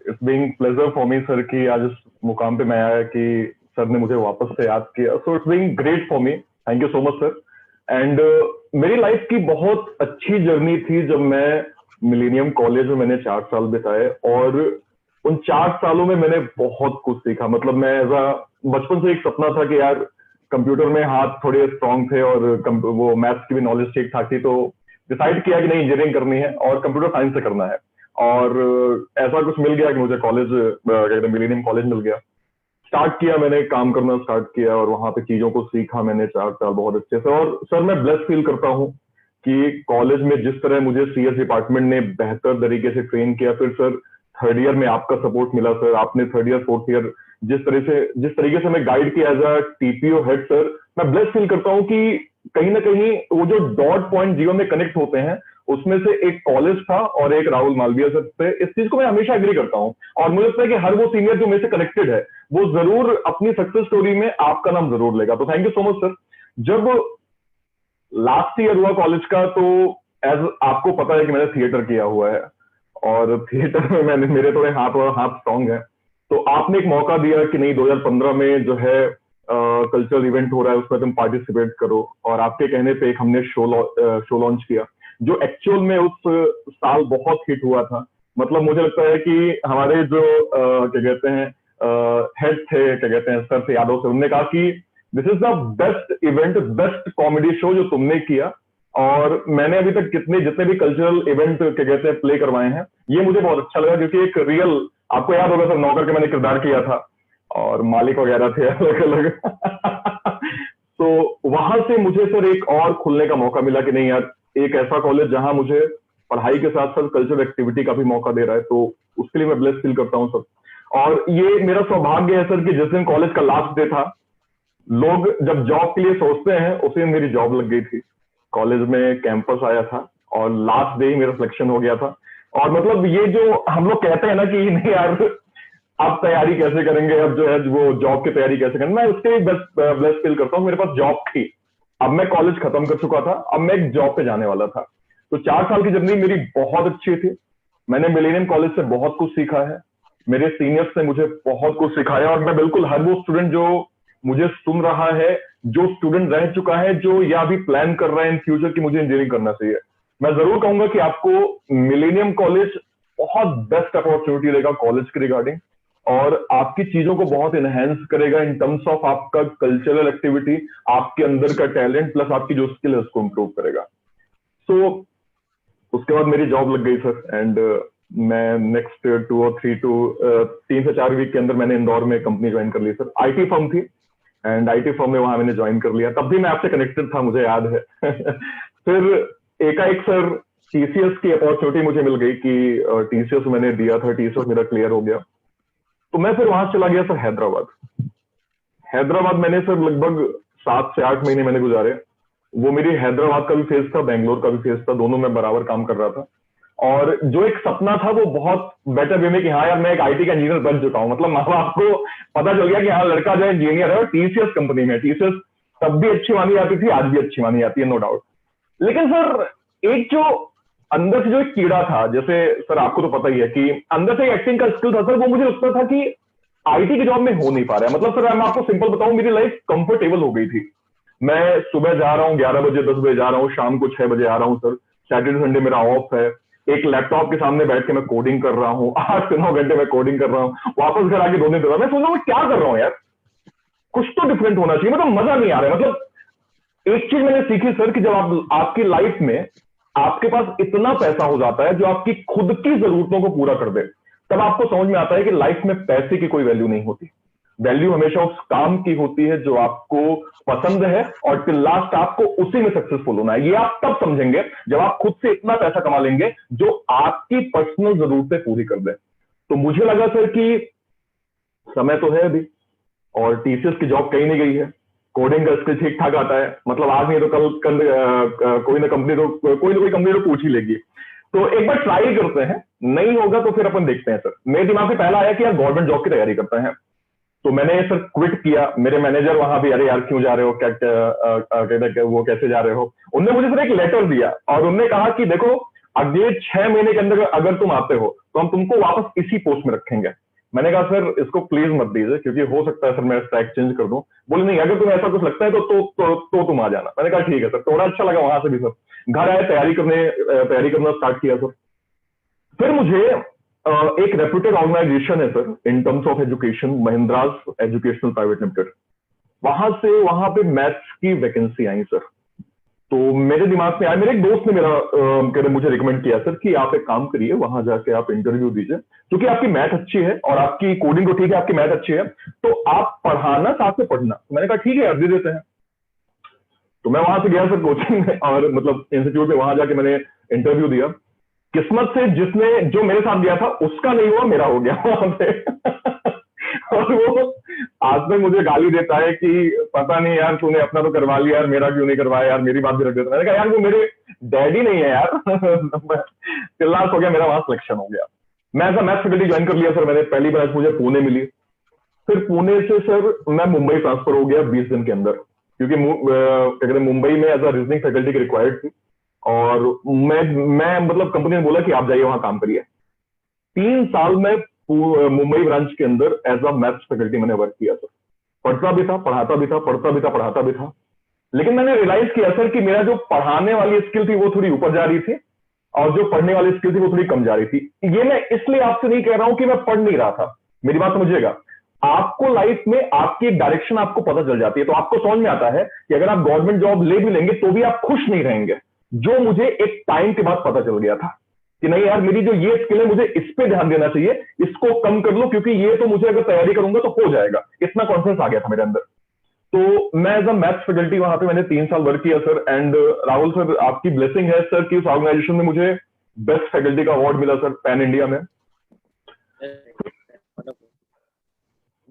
It's being pleasure for me sir कि आज इस मुकाम पे मैं आया कि सर ने मुझे वापस से याद किया। So it's being great for me, thank you so much sir. And मेरी लाइफ की बहुत अच्छी जर्नी थी जब मैं मिलेनियम कॉलेज में मैंने 4 साल बिताए, और उन 4 सालों में मैंने बहुत कुछ सीखा। मतलब मैं बचपन से एक सपना था कि यार कंप्यूटर में हाथ थोड़े स्ट्रांग थे और वो मैथ्स की भी नॉलेज ठीक ठाक थी, तो डिसाइड किया कि नहीं इंजीनियरिंग करनी है और कंप्यूटर साइंस से करना है। और ऐसा कुछ मिल गया कि मुझे कॉलेज मिलेनियम कॉलेज मिल गया। स्टार्ट किया, मैंने काम करना स्टार्ट किया और वहां पे चीजों को सीखा मैंने 4 साल बहुत अच्छे से। और सर मैं ब्लेस फील करता हूँ कि कॉलेज में जिस तरह मुझे सीएस डिपार्टमेंट ने बेहतर तरीके से ट्रेन किया, फिर सर थर्ड ईयर में आपका सपोर्ट मिला सर, आपने थर्ड ईयर फोर्थ ईयर जिस तरीके से मैं गाइड किया as a TPO head sir, मैं ब्लेस फील करता हूँ कि कहीं ना कहीं वो जो डॉट पॉइंट जीवन में कनेक्ट होते हैं उसमें से एक कॉलेज था और एक राहुल मालवीय सर थे। इस चीज को मैं हमेशा एग्री करता हूँ और मुझे लगता है कि हर वो सीनियर जो मेरे से कनेक्टेड है वो जरूर अपनी सक्सेस स्टोरी में आपका नाम जरूर लेगा। तो thank you so much sir. जब लास्ट ईयर हुआ कॉलेज का, तो एज आपको पता है कि मैंने थिएटर किया हुआ है और थिएटर में मैंने मेरे थोड़े हाथ स्ट्रांग है। तो आपने एक मौका दिया कि नहीं 2015 में जो है कल्चरल इवेंट हो रहा है उसमें तुम पार्टिसिपेट करो, और आपके कहने पे एक हमने शो लॉन्च किया जो एक्चुअल में उस साल बहुत हिट हुआ था। मतलब मुझे लगता है कि हमारे जो क्या कहते हैं हेड थे, क्या कहते हैं सर थे यादव से, उन्होंने कहा कि this is the best event, best comedy show जो तुमने किया। और मैंने अभी तक जितने भी कल्चरल इवेंट क्या कहते हैं प्ले करवाए हैं, ये मुझे बहुत अच्छा लगा क्योंकि एक रियल, आपको याद होगा सर नौकर के मैंने किरदार किया था और मालिक वगैरह थे अलग अलग तो वहां से मुझे सर एक और खुलने का मौका मिला कि नहीं यार, एक ऐसा कॉलेज जहां मुझे पढ़ाई के साथ साथ कल्चरल एक्टिविटी का भी मौका दे रहा है, तो उसके लिए मैं ब्लेस फील करता हूँ सर। और ये मेरा सौभाग्य है सर कि जिस दिन कॉलेज का लास्ट डे था, लोग जब जॉब के लिए सोचते हैं उसी दिन मेरी जॉब लग गई थी। कॉलेज में कैंपस आया था और लास्ट डे ही मेरा सिलेक्शन हो गया था। और मतलब ये जो हम लोग कहते हैं ना कि नहीं यार आप तैयारी कैसे करेंगे, अब जो है वो जॉब की तैयारी कैसे करेंगे, मैं उसके लिए ब्लेस फील करता हूँ। मेरे पास जॉब थी, अब मैं कॉलेज खत्म कर चुका था, अब मैं एक जॉब पे जाने वाला था। तो 4 साल की जर्नी मेरी बहुत अच्छी थी। मैंने मिलेनियम कॉलेज से बहुत कुछ सीखा है, मेरे सीनियर्स ने मुझे बहुत कुछ सिखाया, और मैं बिल्कुल हर वो स्टूडेंट जो मुझे सुन रहा है, जो स्टूडेंट रह चुका है, जो या अभी प्लान कर रहा है इन फ्यूचर की मुझे इंजीनियरिंग करना चाहिए, मैं जरूर कहूंगा कि आपको मिलेनियम कॉलेज बहुत बेस्ट अपॉर्चुनिटी देगा कॉलेज के रिगार्डिंग, और आपकी चीजों को बहुत इनहेंस करेगा इन टर्म्स ऑफ आपका कल्चरल एक्टिविटी, आपके अंदर का टैलेंट प्लस आपकी जो स्किल है उसको इंप्रूव करेगा। सो उसके बाद मेरी जॉब लग गई सर, एंड मैं नेक्स्ट 3 से 4 वीक के अंदर मैंने इंदौर में कंपनी ज्वाइन कर ली सर। आईटी फर्म थी एंड आईटी फर्म में वहां मैंने ज्वाइन कर लिया, तब भी मैं आपसे कनेक्टेड था, मुझे याद है फिर एकाएक सर टीसीएस की अपॉर्चुनिटी मुझे मिल गई कि टीसीएस मैंने दिया था, टीसीएस मेरा क्लियर हो गया, तो मैं फिर वहां चला गया सर हैदराबाद। हैदराबाद मैंने सर लगभग 7 से 8 महीने मैंने गुजारे। वो मेरी हैदराबाद का भी फेज था, बेंगलोर का भी फेज था, दोनों में बराबर काम कर रहा था। और जो एक सपना था वो बहुत बेटर वे में कि हाँ यार मैं एक आईटी का इंजीनियर बन चुका हूँ। मतलब माँ बाप को पता चल गया कि हाँ लड़का जो इंजीनियर है, और टीसीएस कंपनी में, टीसीएस तब भी अच्छी मानी जाती थी, आज भी अच्छी मानी जाती है, नो डाउट। लेकिन सर एक जो अंदर से जो एक कीड़ा था, जैसे सर आपको तो पता ही है कि अंदर से एक्टिंग का स्किल था सर, वो मुझे लगता था कि आईटी की जॉब में हो नहीं पा रहा है। मतलब सर मैं आपको सिंपल बताऊं, मेरी लाइफ कंफर्टेबल हो गई थी। मैं सुबह जा रहा हूँ 11 बजे 10 बजे जा रहा हूँ, शाम को 6 बजे आ रहा हूँ सर, सैटरडे संडे मेरा ऑफ है, एक लैपटॉप के सामने बैठ के मैं कोडिंग कर रहा हूँ, 8 से 9 घंटे मैं कोडिंग कर रहा हूँ, वापस घर आके 2 दिन कर रहा हूँ। मैं सोच रहा हूँ क्या कर रहा हूँ यार, कुछ तो डिफरेंट होना चाहिए, मतलब मजा नहीं आ रहा है। मतलब एक चीज मैंने सीखी सर कि जब आपकी लाइफ में आपके पास इतना पैसा हो जाता है जो आपकी खुद की जरूरतों को पूरा कर दे, तब आपको समझ में आता है कि लाइफ में पैसे की कोई वैल्यू नहीं होती। वैल्यू हमेशा उस काम की होती है जो आपको पसंद है, और टिल लास्ट आपको उसी में सक्सेसफुल होना है। ये आप तब समझेंगे जब आप खुद से इतना पैसा कमा लेंगे जो आपकी पर्सनल जरूरतें पूरी कर दे। तो मुझे लगा सर कि समय तो है अभी, और टीसीएस की जॉब कहीं नहीं गई है, कोडिंग का स्किल ठीक ठाक आता है, मतलब आज नहीं तो कल कोई ना कोई कंपनी तो पूछ ही लेगी। तो एक बार ट्राई करते हैं, नहीं होगा तो फिर अपन देखते हैं सर। मेरे दिमाग में पहला आया कि यार गवर्नमेंट जॉब की तैयारी करते हैं, तो मैंने सर क्विट किया। मेरे मैनेजर वहां भी, अरे यार क्यों जा रहे हो, क्या वो कैसे जा रहे हो, उनने मुझे सर एक लेटर दिया और उनने कहा कि देखो अगले 6 महीने के अंदर अगर तुम आते हो तो हम तुमको वापस इसी पोस्ट में रखेंगे। मैंने कहा सर इसको प्लीज मत दीजिए, क्योंकि हो सकता है सर मैं ट्रैक चेंज कर दूं। बोले नहीं, अगर तुम्हें ऐसा कुछ लगता है तो तुम आ जाना। मैंने कहा ठीक है सर। थोड़ा अच्छा लगा वहां से भी सर। घर आए, तैयारी करना स्टार्ट किया सर। फिर मुझे एक रेप्यूटेड ऑर्गेनाइजेशन है sir in terms of education, Mahindra's educational private limited, वहां पे मैथ्स की वैकेंसी आई सर। तो मेरे दिमाग में आया, मेरे एक दोस्त ने मुझे रिकमेंड किया सर कि आप एक काम करिए, वहां जाके आप इंटरव्यू दीजिए, क्योंकि आपकी मैथ अच्छी है और आपकी कोडिंग तो ठीक है, आपकी मैथ अच्छी है, तो आप पढ़ाना साथ में पढ़ना। मैंने कहा ठीक है यार, दे देते हैं। तो मैं वहां से गया सर कोचिंग में, और मतलब इंस्टीट्यूट में, वहां जाके मैंने इंटरव्यू दिया। किस्मत से जो मेरे साथ गया था उसका नहीं हुआ, मेरा हो गया वहां पे। और वो आज तक मुझे गाली देता है कि पता नहीं यार, तूने अपना तो करवा लिया यार, मेरा क्यों नहीं करवाया यार, मेरी बात भी रख देता। मैंने कहा यार वो मेरे डैडी नहीं है यार। क्लास हो गया मेरा, वहां सिलेक्शन हो गया। मैं ऐसा मैथ फैकल्टी ज्वाइन कर लिया सर मैंने। पहली ब्रांच मुझे पुणे मिली। फिर पुणे से सर मैं मुंबई ट्रांसफर हो गया 20 दिन के अंदर, क्योंकि मुंबई में एज अ रीजनिंग फैकल्टी की रिक्वायर्ड थी। और मैं मतलब कंपनी ने बोला कि आप जाइए वहां काम करिए। 3 साल में मुंबई ब्रांच के अंदर एज अ मैथ्स फैकल्टी मैंने वर्क किया सर। पढ़ता भी था, पढ़ाता भी था, पढ़ता भी था, पढ़ाता भी था। लेकिन मैंने रियलाइज किया सर कि मेरा जो पढ़ाने वाली स्किल थी वो थोड़ी ऊपर जा रही थी, और जो पढ़ने वाली स्किल थी वो थोड़ी कम जा रही थी। ये मैं इसलिए आपसे नहीं कह रहा हूं कि मैं पढ़ नहीं रहा था, मेरी बात समझिएगा। आपको लाइफ में आपकी डायरेक्शन आपको पता चल जाती है, तो आपको समझ में आता है कि अगर आप गवर्नमेंट जॉब ले भी लेंगे तो भी आप खुश नहीं रहेंगे। जो मुझे एक टाइम के बाद पता चल गया था कि नहीं यार, मेरी जो ये स्किल है मुझे इस पे ध्यान देना चाहिए, इसको कम कर लो, क्योंकि ये तो मुझे अगर तैयारी करूंगा तो हो जाएगा। इतना कॉन्फिडेंस आ गया था मेरे अंदर। तो मैं एज अ मैथ्स फैकल्टी वहां पे मैंने 3 साल वर्क किया सर। एंड राहुल सर, आपकी ब्लेसिंग है सर कि उस ऑर्गेनाइजेशन में मुझे बेस्ट फैकल्टी का अवार्ड मिला सर, पैन इंडिया में।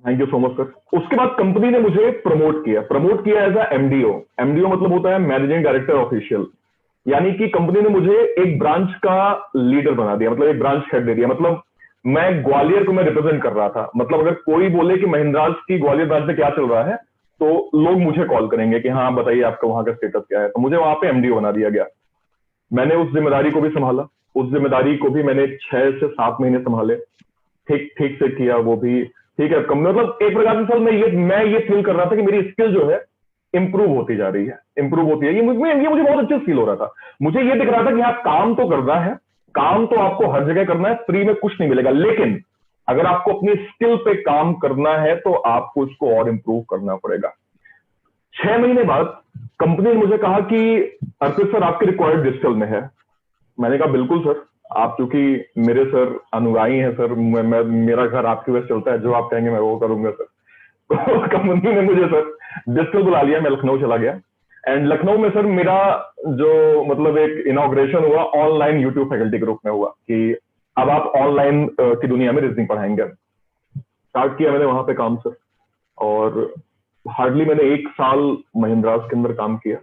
Thank you so much sir. उसके बाद कंपनी ने मुझे प्रमोट किया एज अ एमडीओ। एमडीओ मतलब होता है मैनेजिंग डायरेक्टर ऑफिशियल, यानी कि कंपनी ने मुझे एक ब्रांच का लीडर बना दिया, मतलब एक ब्रांच हेड दे दिया। मतलब मैं ग्वालियर को मैं रिप्रेजेंट कर रहा था। मतलब अगर कोई बोले कि महिंद्रास की ग्वालियर ब्रांच में क्या चल रहा है, तो लोग मुझे कॉल करेंगे कि हाँ बताइए आपका वहां का स्टेटस क्या है। तो मुझे वहां पे एमडीओ बना दिया गया। मैंने उस जिम्मेदारी को भी संभाला। उस जिम्मेदारी को भी मैंने 6 से 7 महीने संभाले। ठीक ठीक से किया वो भी। ठीक है, मतलब एक प्रकार से सर मैं ये फील कर रहा था कि मेरी स्किल जो है इंप्रूव होती जा रही है, इंप्रूव होती है। ये मुझे बहुत अच्छे फील हो रहा था। मुझे ये दिख रहा था कि हाँ, काम तो करना है, काम तो आपको हर जगह करना है, फ्री में कुछ नहीं मिलेगा। लेकिन अगर आपको अपनी स्किल पे काम करना है तो आपको इसको और इंप्रूव करना पड़ेगा। 6 महीने बाद कंपनी ने मुझे कहा कि अर्पित सर, आपके रिक्वायर्ड डिजिटल में है। मैंने कहा बिल्कुल सर, आप चूंकि मेरे सर अनुयायी हैं सर, मेरा घर आपकी वजह से चलता है, जो आप कहेंगे मैं वो करूंगा सर। तो कंपनी ने मुझे सर डिजिटल बुला लिया। मैं लखनऊ चला गया। एंड लखनऊ में सर मेरा जो मतलब एक इनॉग्रेशन हुआ ऑनलाइन यूट्यूब फैकल्टी के रूप में हुआ कि अब आप ऑनलाइन की दुनिया में रीजनिंग पढ़ाएंगे। स्टार्ट किया मैंने वहां पे काम सर, और हार्डली मैंने 1 साल महिंद्रास के अंदर काम किया।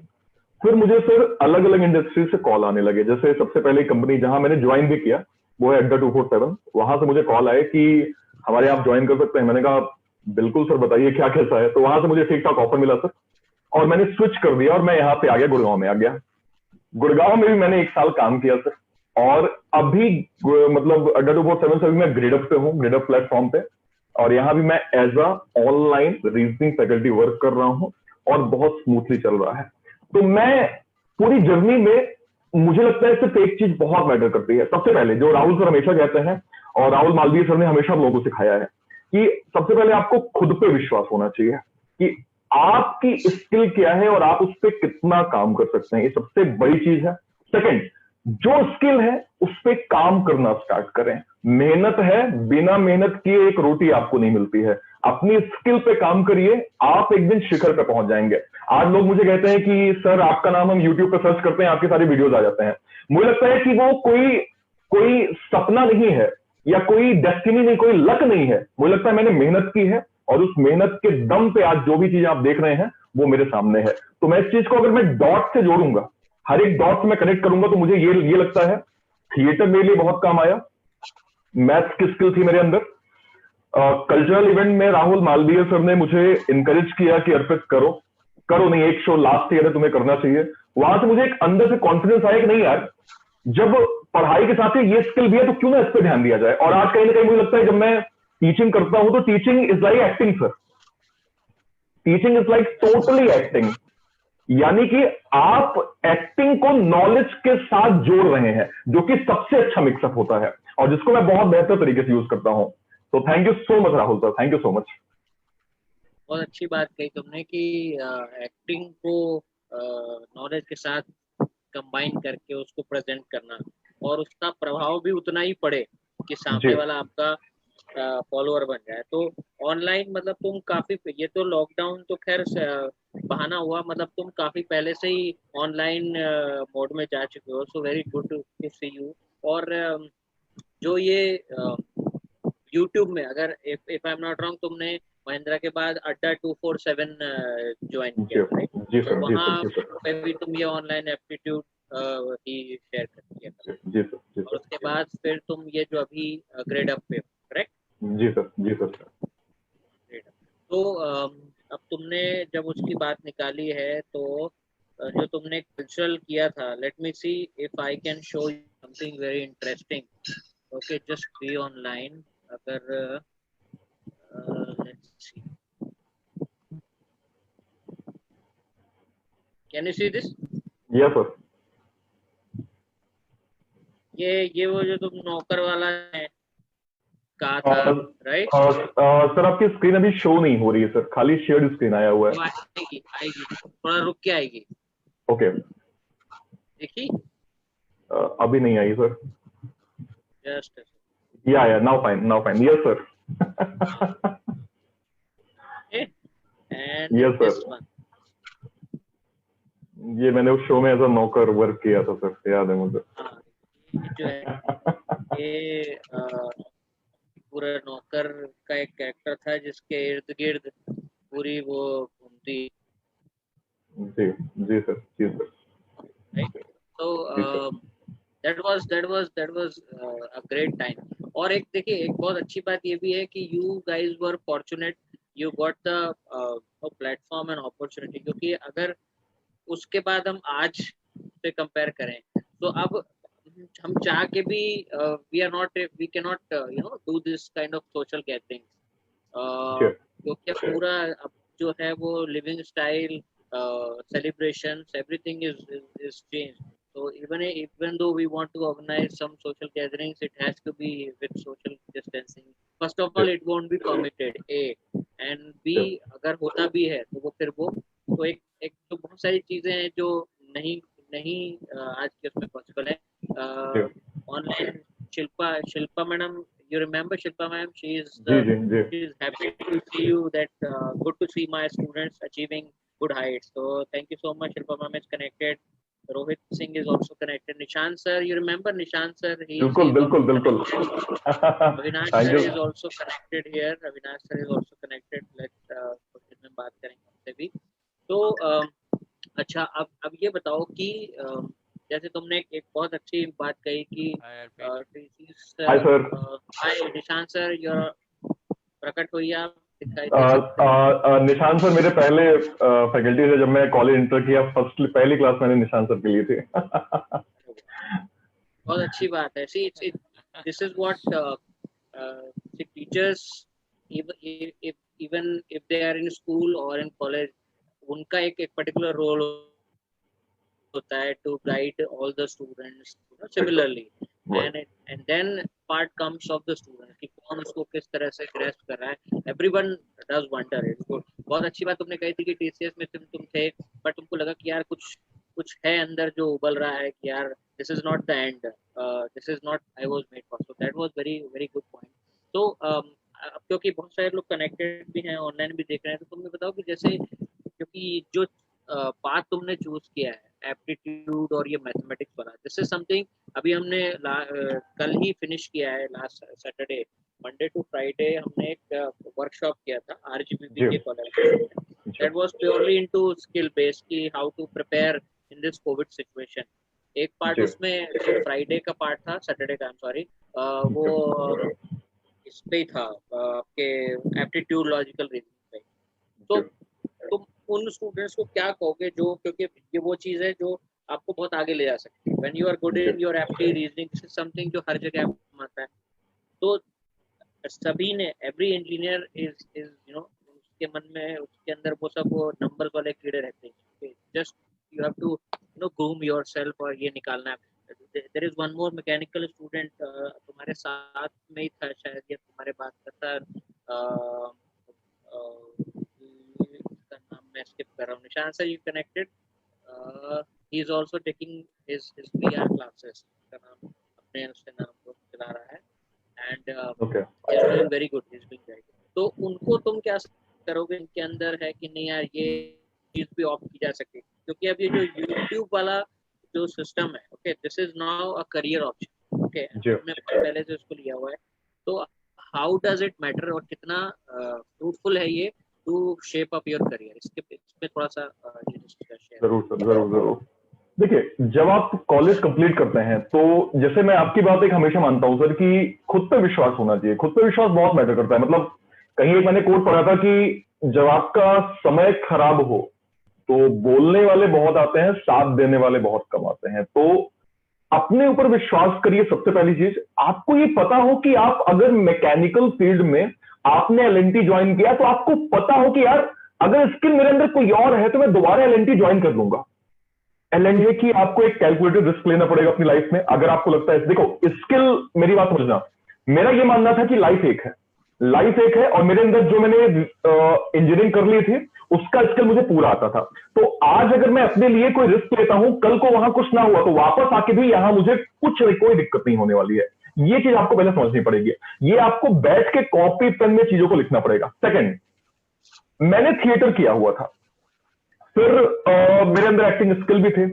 फिर मुझे सर अलग अलग इंडस्ट्री से कॉल आने लगे। जैसे सबसे पहले कंपनी जहां मैंने ज्वाइन भी किया वो है अड्डा 247। वहां से मुझे कॉल आए कि हमारे आप ज्वाइन कर सकते हैं। मैंने कहा बिल्कुल सर, बताइए क्या कैसा है। तो वहां से मुझे ठीक ठाक ऑफर मिला सर, और मैंने स्विच कर दिया और मैं यहाँ पे आ गया, गुड़गांव में आ गया। गुड़गांव में भी मैंने 1 साल काम किया सर। और अभी मतलब अड्डा 247 से भी मैं ग्रेडअप पे हूँ, ग्रेडअप प्लेटफॉर्म पे। और यहाँ भी मैं as a online reasoning faculty work कर रहा हूँ, और बहुत स्मूथली चल रहा है। तो मैं पूरी जर्नी में, मुझे लगता है सिर्फ एक चीज बहुत मैटर करती है। सबसे पहले जो राहुल सर हमेशा कहते हैं, और राहुल मालवीय सर ने हमेशा लोगों को सिखाया है, कि सबसे पहले आपको खुद पे विश्वास होना चाहिए कि आपकी स्किल क्या है और आप उस पर कितना काम कर सकते हैं। ये सबसे बड़ी चीज है। सेकंड, जो स्किल है उस पर काम करना स्टार्ट करें। मेहनत है, बिना मेहनत किए एक रोटी आपको नहीं मिलती है। अपनी स्किल पे काम करिए, आप एक दिन शिखर पे पहुंच जाएंगे। आज लोग मुझे कहते हैं कि सर आपका नाम हम यूट्यूब पे सर्च करते हैं, आपकी सारी वीडियोज आ जाते हैं। मुझे लगता है कि वो कोई सपना नहीं है, या कोई डेस्टिनी नहीं, कोई लक नहीं है। मुझे लगता है मैंने मेहनत की है, और उस मेहनत के दम पे आज जो भी चीजें आप देख रहे हैं वो मेरे सामने है। तो मैं इस चीज को अगर मैं डॉट से जोड़ूंगा, हर एक डॉट से मैं कनेक्ट करूंगा, तो मुझे ये लगता है थिएटर मेरे लिए बहुत काम आया, मैथ्स की स्किल थी मेरे अंदर। कल्चरल इवेंट में राहुल मालवीय सर ने मुझे इंकरेज किया कि अर्पित करो नहीं, एक शो लास्ट ईयर है, तुम्हें करना चाहिए। वहां से मुझे एक अंदर से कॉन्फिडेंस आया कि नहीं यार, जब पढ़ाई के साथ ये स्किल भी है, तो क्यों ना इस पर ध्यान दिया जाए। और आज कहीं ना कहीं मुझे लगता है जब मैं टीचिंग करता हूं तो teaching is like acting sir, teaching is like totally acting. यानी कि आप एक्टिंग को नॉलेज के साथ जोड़ रहे हैं, जो कि सबसे अच्छा मिक्सअप होता है और जिसको मैं बहुत बेहतर तरीके से यूज करता हूं। तो thank you so much Rahul sir, thank you so much. बहुत अच्छी बात कही तुमने कि एक्टिंग को नॉलेज के साथ कंबाइन करके उसको प्रेजेंट करना, और उसका प्रभाव भी उतना ही पड़े कि जी सामने वाला आपका फॉलोअर बन जाए। तो ऑनलाइन मतलब तुम काफी, ये तो लॉकडाउन तो खैर बहाना हुआ, मतलब तुम काफी पहले से ही ऑनलाइन मोड में जा चुके हो, so very good to see you. और जो ये यूट्यूब में, अगर if I am not wrong, तुमने महिंद्रा के बाद अड्डा 247 ज्वाइन किया जी था, राइट? जी तो सर, जी सर, वहाँ जी सर, पे भी तुम ये ऑनलाइन एप्टीट्यूड ही शेयर कर दिया था, जी सर, जी और सर, उसके बाद फिर तुम ये जो अभी ग्रेड अप पे, करेक्ट? जी सर, जी सर। Grade up. तो अब तुमने जब उसकी बात निकाली है, तो जो तुमने कल्चरल किया था, let me see if I can show you something very interesting. Okay, just be online. अगर let's see, can you see this? Yes sir. ये वो जो तुम नौकर वाला है कहा था, राइट? सर आपकी स्क्रीन अभी शो नहीं हो रही है सर, खाली शेयर्ड स्क्रीन आया हुआ है। वो आएगी आएगी, थोड़ा रुक के आएगी। ओके। देखी? अभी नहीं आई सर। जस्ट या now fine, now fine, yes sir. And yes this sir, one. ये मैंने उस शो में एज अ नौकर वर्क किया था सर, याद है मुझे। हाँ, ये जो है, ये पूरा नौकर का एक कैरेक्टर था जिसके इर्द गिर्द पूरी वो घूमती, जी जी सर, जी सर, राइट? तो जी sir. that was a great time। और एक देखिए, एक बहुत अच्छी बात ये भी है कि you guys were fortunate, you got the platform and opportunity। क्योंकि अगर उसके बाद हम आज से कंपेयर करें, तो अब हम चाह के भी we can not do this kind of social gathering, जी क्योंकि अब पूरा अब जो है वो living style, celebrations, everything is changed। So even though we want to organize some social gatherings, it has to be with social distancing। First of जी all, it won't be permitted, A, and B, जी अगर होता भी है तो वो फिर वो तो एक एक तो बहुत सारी चीजें हैं जो नहीं नहीं आज के उसमें पॉसिबल है जी online. Shilpa madam, you remember Shilpa ma'am? जी जी जी She is happy to see you, that good to see my students achieving good heights। So thank you so much. Shilpa ma'am is connected. Rohit Singh is also connected. Nishant sir, you remember Nishant sir? He बिल्कुल is बिल्कुल also बिल्कुल। connected। Avinash thank sir you. is also connected here। Avinash sir is also connected। Let's कुछ दिन में बात करेंगे उनसे भी। तो अच्छा, अब ये बताओ कि जैसे तुमने एक बहुत अच्छी बात कही कि hi sir. Hi Nishant sir, your प्रकट हुई, आप दिखाई दे सकते हैं। निशांत सर मेरे पहले फैकल्टी थे, जब मैं कॉलेज इंटर किया पहली क्लास मैंने निशांत सर के लिए थी। बहुत अच्छी बात है। See this is what teachers, even if they are in school और इन कॉलेज, उनका एक पर्टिकुलर रोल होता है to guide all the students similarly, and then part comes of the student कि कौन उसको किस तरह से ग्रेस्प कर रहा है। Everyone does wonder it. बहुत अच्छी बात तुमने कही थी कि टीसीएस में तुम थे, बट तुमको लगा कि यार कुछ कुछ है अंदर जो उबल रहा है कि यार this is not the end, this is not I was made for. So that was very very good point. तो अब क्योंकि बहुत सारे लोग कनेक्टेड भी हैं, ऑनलाइन भी देख रहे हैं, तो तुम बताओ कि जैसे क्योंकि जो पाथ तुमने चूज किया है एप्टीट्यूड और ये मैथमेटिक्स वाला, दिस इज समथिंग अभी हमने कल ही फिनिश किया है, last Saturday, Monday to Friday हमने एक वर्कशॉप किया था आरजीबीपी जी के college. That was purely into skill based कि how to prepare in this Covid situation. एक पार्ट जी उसमें जो फ्राइडे का पार्ट था, सैटरडे का, आई एम सॉरी, वो इस पे ही था, आपके एप्टीट्यूड लॉजिकल रीजनिंग पे। तो तुम उन स्टूडेंट्स को क्या कहोगे जो, क्योंकि ये वो चीज़ है जो आपको बहुत आगे ले जा सकती है। When you are good in your apti reasoning, this is something जो हर जगह आता है। तो सभी ने, एवरी इंजीनियर इज उसके मन में, उसके अंदर वो सब वो नंबर्स वाले कीड़े रहते हैं। Just you have to groom yourself और ये निकालना है। There is one more mechanical student तुम्हारे साथ में ही था शायद, या तुम्हारे बात करता, इसका नाम मैं स्किप कर रहा हूँ। निशान sir, you connected? He is also taking his PR classes. का नाम अपने उसके नाम को चला रहा है, and Okay. he is doing very good, he is doing very good. तो उनको तुम क्या करोगे, इनके अंदर है कि नहीं यार ये चीज भी ऑप्ट की जा सकती है? क्योंकि अब ये जो यूट्यूब वाला जो सिस्टम है, okay, this is now a career option, okay, मैं पहले से उसको लिया हुआ है। तो हाउ डज इट मैटर, और कितना फ्रूटफुल है ये to shape up your career? इसमें थोड़ा सा ये शेयर। जरूर सर, जरूर जरूर। देखिए, जब आप कॉलेज कंप्लीट करते हैं तो जैसे मैं आपकी बात एक हमेशा मानता हूं सर कि खुद पे विश्वास होना चाहिए। खुद पे विश्वास बहुत मैटर करता है। मतलब कहीं एक मैंने कोट पढ़ा था कि जब आपका समय खराब हो तो बोलने वाले बहुत आते हैं, साथ देने वाले बहुत कम आते हैं। तो अपने ऊपर विश्वास करिए। सबसे पहली चीज, आपको ये पता हो कि आप अगर मैकेनिकल फील्ड में आपने एलएनटी ज्वाइन किया तो आपको पता हो कि यार अगर स्किल मेरे अंदर कोई और है तो मैं दोबारा एलएनटी ज्वाइन कर लूंगा। एलएनटी की आपको एक कैलकुलेटेड रिस्क लेना पड़ेगा अपनी लाइफ में। अगर आपको लगता है, देखो स्किल, मेरी बात समझना, मेरा ये मानना था कि लाइफ एक है, लाइफ एक है, और मेरे अंदर जो मैंने इंजीनियरिंग कर ली थी उसका स्किल मुझे पूरा आता था। तो आज अगर मैं अपने लिए कोई रिस्क लेता हूं, कल को वहां कुछ ना हुआ तो वापस आके भी यहां मुझे कोई दिक्कत नहीं होने वाली है। ये चीज आपको पहले समझनी पड़ेगी। ये आपको बैठ के कॉपी पेन में चीजों को लिखना पड़ेगा। सेकंड, मैंने थिएटर किया हुआ था, फिर मेरे अंदर एक्टिंग स्किल भी थे।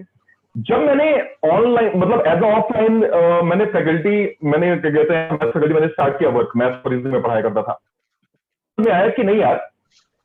जब मैंने ऑनलाइन, मतलब एज ऑफलाइन, मैंने फैकल्टी, मैंने क्या कहते हैं, फैकल्टी मैंने स्टार्ट किया वर्क, मैथ्स और में पढ़ाई करता था। में आया कि नहीं यार,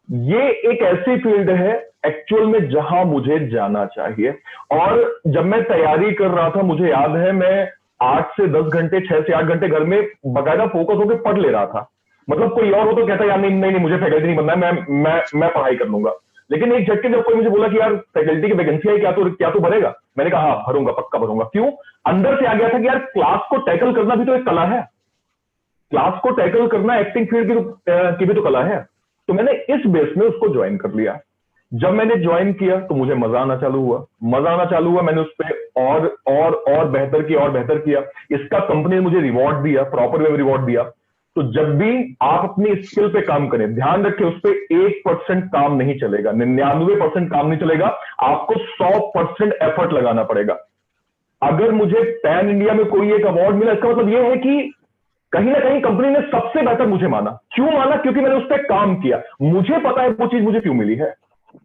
ये एक ऐसी फील्ड है एक्चुअल में जहां मुझे जाना चाहिए। और जब मैं तैयारी कर रहा था, मुझे याद है मैं 8 से 10 घंटे, 6 से 8 घंटे घर में बकायदा फोकस होकर पढ़ ले रहा था। मतलब कोई और हो तो कहता यार नहीं नहीं नहीं, मुझे फैकल्टी नहीं बनना है, मैं पढ़ाई कर लूंगा। लेकिन एक झटके जब कोई मुझे बोला कि यार फैकल्टी की वैकेंसी है, क्या तू भरेगा? मैंने कहा हाँ भरूंगा, पक्का भरूंगा। क्यों? अंदर से आ गया था कि यार क्लास को टैकल करना भी तो एक कला है, क्लास को टैकल करना एक्टिंग फील्ड की भी तो कला है। तो मैंने इस बेस में उसको ज्वाइन कर लिया। जब मैंने ज्वाइन किया तो मुझे मजा आना चालू हुआ, मैंने उस पर और बेहतर किया। इसका कंपनी ने मुझे रिवॉर्ड दिया, प्रॉपर वे में रिवॉर्ड दिया। तो जब भी आप अपनी स्किल पे काम करें, ध्यान रखें उस पर 1% काम नहीं चलेगा, 99% काम नहीं चलेगा, आपको 100% एफर्ट लगाना पड़ेगा। अगर मुझे पैन इंडिया में कोई एक अवार्ड मिला, इसका मतलब यह है कि कहीं ना कहीं कंपनी ने सबसे बेहतर मुझे माना। क्यों माना? क्योंकि मैंने उस पर काम किया। मुझे पता है वो चीज मुझे क्यों मिली है।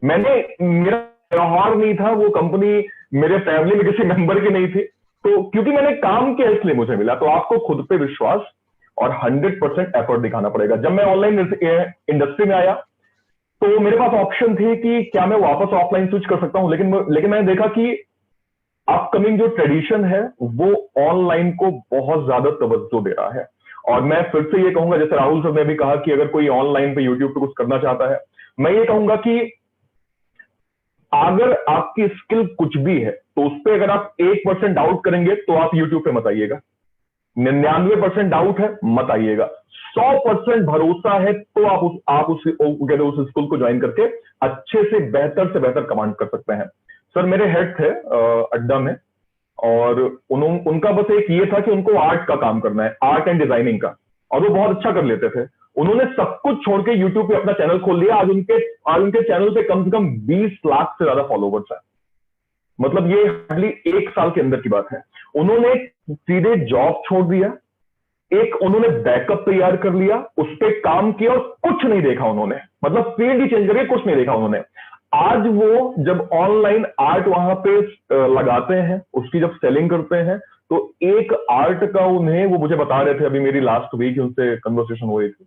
मेरा व्यवहार नहीं था, वो कंपनी मेरे फैमिली में किसी मेंबर की नहीं थी, तो क्योंकि मैंने काम किया इसलिए मुझे मिला। तो आपको खुद पे विश्वास और 100% एफर्ट दिखाना पड़ेगा। जब मैं ऑनलाइन इंडस्ट्री में आया तो मेरे पास ऑप्शन थे कि क्या मैं वापस ऑफलाइन स्विच कर सकता हूं, लेकिन मैंने देखा कि अपकमिंग जो ट्रेडिशन है वो ऑनलाइन को बहुत ज्यादा तवज्जो दे रहा है। और मैं फिर से ये कहूंगा, जैसे राहुल सर ने भी कहा कि अगर कोई ऑनलाइन पे यूट्यूब पे कुछ करना चाहता है, मैं ये कहूंगा कि अगर आपकी स्किल कुछ भी है तो उस पर अगर आप 1% डाउट करेंगे तो आप यूट्यूब पे मत आइएगा। 99% डाउट है, मत आइएगा। 100% भरोसा है तो आप उस स्कूल को ज्वाइन करके अच्छे से बेहतर कमांड कर सकते हैं। सर मेरे हेड थे अड्डा में, और उनका बस एक ये था कि उनको आर्ट का काम करना है, आर्ट एंड डिजाइनिंग का, और वो बहुत अच्छा कर लेते थे। उन्होंने सब कुछ छोड़ के यूट्यूब पे अपना चैनल खोल लिया। आज उनके चैनल पे कम से कम 20 लाख से ज्यादा फॉलोवर्स है। मतलब ये हार्डली 1 साल के अंदर की बात है। उन्होंने सीधे जॉब छोड़ दिया, उन्होंने बैकअप तैयार कर लिया, उस पर काम किया और कुछ नहीं देखा उन्होंने। मतलब फील्ड ही चेंज करके कुछ नहीं देखा उन्होंने। आज वो जब ऑनलाइन आर्ट वहां पे लगाते हैं, उसकी जब सेलिंग करते हैं, तो एक आर्ट का उन्हें, वो मुझे बता रहे थे, अभी मेरी लास्ट वीक उनसे कन्वर्सेशन हो रही थी,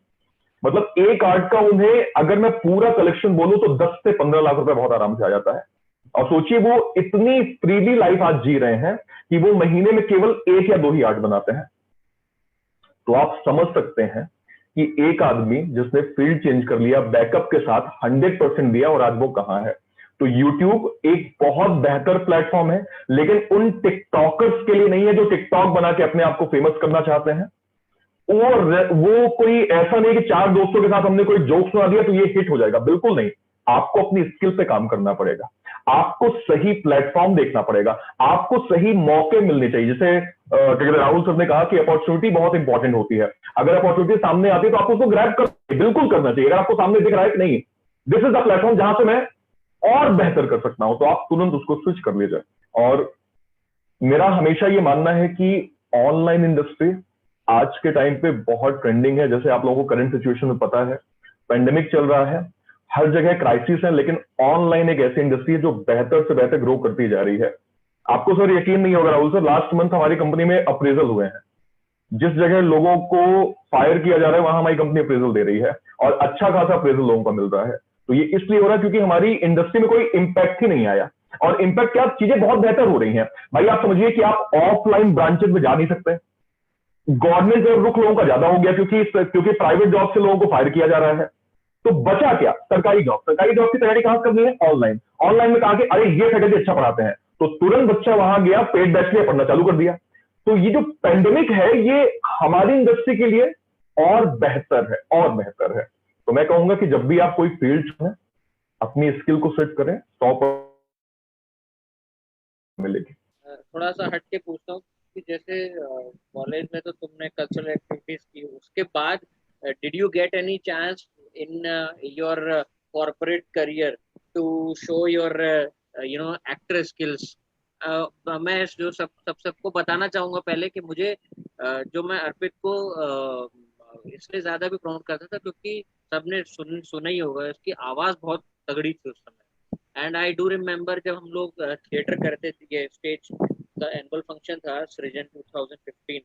मतलब एक आर्ट का उन्हें अगर मैं पूरा कलेक्शन बोलूं तो 10 से 15 लाख रुपए बहुत आराम से आ जाता है। और सोचिए वो इतनी फ्रीली लाइफ आज जी रहे हैं कि वो महीने में केवल 1 या 2 ही आर्ट बनाते हैं। तो आप समझ सकते हैं कि एक आदमी जिसने फील्ड चेंज कर लिया, बैकअप के साथ 100% दिया, और आज वो कहां है। तो YouTube एक बहुत बेहतर प्लेटफॉर्म है, लेकिन उन टिकटॉकर्स के लिए नहीं है जो टिकटॉक बना के अपने आप को फेमस करना चाहते हैं। वो कोई ऐसा नहीं कि 4 दोस्तों के साथ हमने कोई जोक सुना दिया तो ये हिट हो जाएगा, बिल्कुल नहीं। आपको अपनी स्किल पे काम करना पड़ेगा, आपको सही प्लेटफॉर्म देखना पड़ेगा, आपको सही मौके मिलने चाहिए। जैसे राहुल सर ने कहा कि अपॉर्चुनिटी बहुत इंपॉर्टेंट होती है। अगर अपॉर्चुनिटी सामने आती है तो आपको उसको ग्रैब कर बिल्कुल करना चाहिए। अगर आपको सामने दिख रहा है कि नहीं दिस इज द प्लेटफॉर्म जहां से मैं और बेहतर कर सकता हूं, तो आप तुरंत उसको स्विच कर लीजिए। और मेरा हमेशा ये मानना है कि ऑनलाइन इंडस्ट्री आज के टाइम पे बहुत ट्रेंडिंग है। जैसे आप लोगों को करंट सिचुएशन में पता है, पेंडेमिक चल रहा है, हर जगह क्राइसिस है, लेकिन ऑनलाइन एक ऐसी इंडस्ट्री है जो बेहतर से बेहतर ग्रो करती जा रही है। आपको सर यकीन नहीं होगा राहुल सर, लास्ट मंथ हमारी कंपनी में अप्रेजल हुए हैं। जिस जगह लोगों को फायर किया जा रहा है वहां हमारी कंपनी अप्रेजल दे रही है, और अच्छा खासा अप्रेजल लोगों का मिल रहा है। तो ये इसलिए हो रहा है क्योंकि हमारी इंडस्ट्री में कोई इंपैक्ट ही नहीं आया, और इंपैक्ट क्या, चीजें बहुत बेहतर हो रही हैं। भाई आप समझिए कि आप ऑफलाइन ब्रांचेस में जा नहीं सकते, गवर्नमेंट जॉब रुख लोगों का ज्यादा हो गया क्योंकि प्राइवेट जॉब से लोगों को फायर किया जा रहा है। तो बचा क्या, सरकारी जॉब। सरकारी जॉब की तैयारी कहां करनी है, ऑनलाइन। ऑनलाइन में कहा कि अरे ये फैकल्टी अच्छा पढ़ाते हैं, तो तुरंत बच्चा वहां गया, पेड बैच लिया, पढ़ना चालू कर दिया। तो ये जो पेंडेमिक है ये हमारी इंडस्ट्री के लिए और बेहतर है, और बेहतर है। तो मैं कहूंगा कि जब भी आप कोई फील्ड चुनें, अपनी स्किल को सेट करें, 100% मिलेगी। थोड़ा सा हट के पूछता हूँ कि जैसे कॉलेज में तो तुमने कल्चरल एक्टिविटीज की, उसके बाद did you get any chance in your corporate career to show your actor skills? मैं जो सबको बताना चाहूंगा पहले कि मुझे जो मैं अर्पित को इसलिए ज्यादा भी प्रमोट करता था क्योंकि सबने सुना ही होगा, उसकी आवाज बहुत तगड़ी थी उस समय। एंड आई डू रिमेम्बर जब हम लोग थिएटर करते थे, ये स्टेज का एनुअल फंक्शन था सृजन 2015,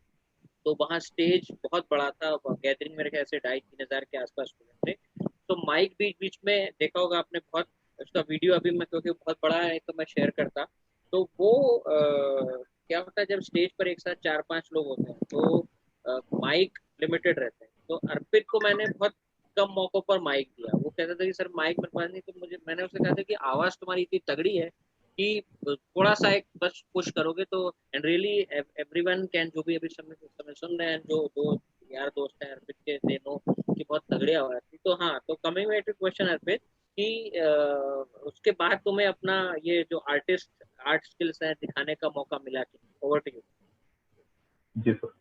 तो वहाँ स्टेज बहुत बड़ा था, गैदरिंग मेरे ख्याल से 2500-3000 के आसपास स्टूडेंट थे। तो माइक बीच बीच में देखा होगा आपने, बहुत उसका वीडियो अभी मैं, क्योंकि बहुत बड़ा है तो मैं शेयर करता। तो वो क्या होता है जब स्टेज पर एक साथ 4-5 लोग होते हैं तो माइक लिमिटेड रहते हैं। तो अर्पित को मैंने बहुत कम मौकों पर माइक दिया। वो कहता था कि सर माइक मेरे पास नहीं, तो मैंने उसे कहा था कि आवाज तुम्हारी इतनी तगड़ी है कि थोड़ा सा एक बस पुश करोगे तो, एंड रियली एवरीवन कैन, जो भी अभी समय सुन रहे हैं, जो दो यार दोस्त हैं अर्पित के, दे नो कि बहुत तगड़ी आवाज थी। तो हाँ, तो कमिंग बैक टू क्वेश्चन अर्पित कि उसके बाद तुम्हें अपना ये जो आर्ट स्किल्स है दिखाने का मौका मिला कि? Over to you. जी सर।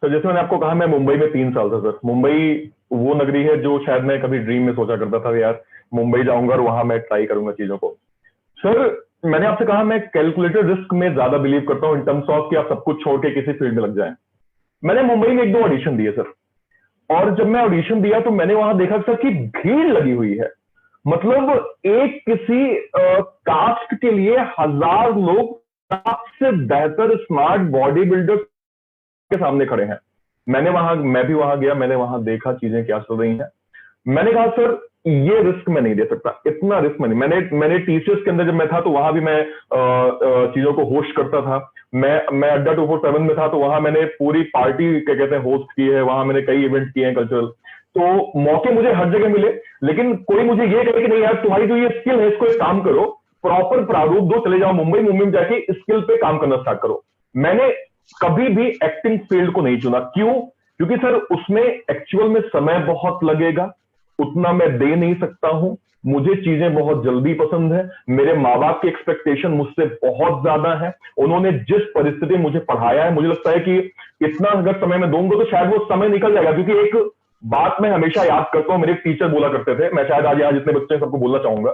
तो जैसे मैंने आपको कहा, मैं मुंबई में 3 साल था सर। मुंबई वो नगरी है जो शायद मैं कभी ड्रीम में सोचा करता था यार मुंबई जाऊंगा और वहां मैं ट्राई करूंगा चीजों को। सर मैंने आपसे कहा मैं कैलकुलेटेड रिस्क में ज्यादा बिलीव करता हूं इन टर्म्स ऑफ कि आप सब कुछ छोड़ के किसी फील्ड में लग जाएं। मैंने मुंबई में 1-2 ऑडिशन दिए सर, और जब मैं ऑडिशन दिया तो मैंने वहां देखा सर कि भीड़ लगी हुई है। मतलब एक किसी कास्ट के लिए 1000 लोग सबसे बेहतर स्मार्ट बॉडी बिल्डर के सामने खड़े हैं। मैं भी वहां गया, मैंने वहां देखा चीजें क्या चल रही हैं। मैंने कहा सर ये रिस्क मैं नहीं दे सकता, इतना रिस्क मैंने टीसीएस के अंदर जब मैं था तो वहां भी मैं चीजों को होस्ट करता था। मैं अड्डा 247 में था तो वहां मैंने पूरी पार्टी क्या कहते हैं होस्ट की है, वहां मैंने कई इवेंट किए हैं कल्चरल। तो मौके मुझे हर जगह मिले, लेकिन कोई मुझे ये कहे कि नहीं यार तुम्हारी जो ये स्किल है इसको एक काम करो, प्रॉपर प्रारूप दो, चले जाओ मुंबई में जाके स्किल पे काम करना स्टार्ट करो। मैंने कभी भी एक्टिंग फील्ड को नहीं चुना। क्यों? क्योंकि सर उसमें एक्चुअल में समय बहुत लगेगा, उतना मैं दे नहीं सकता हूं। मुझे चीजें बहुत जल्दी पसंद है, मेरे माँ बाप की एक्सपेक्टेशन मुझसे बहुत ज्यादा है। उन्होंने जिस परिस्थिति में मुझे पढ़ाया है, मुझे लगता है कि इतना अगर समय में दूंगा तो शायद वो समय निकल जाएगा। क्योंकि एक बात मैं हमेशा याद करता हूं, मेरे एक टीचर बोला करते थे, मैं शायद आज यहाँ जितने बच्चे हैं सबको बोलना चाहूंगा,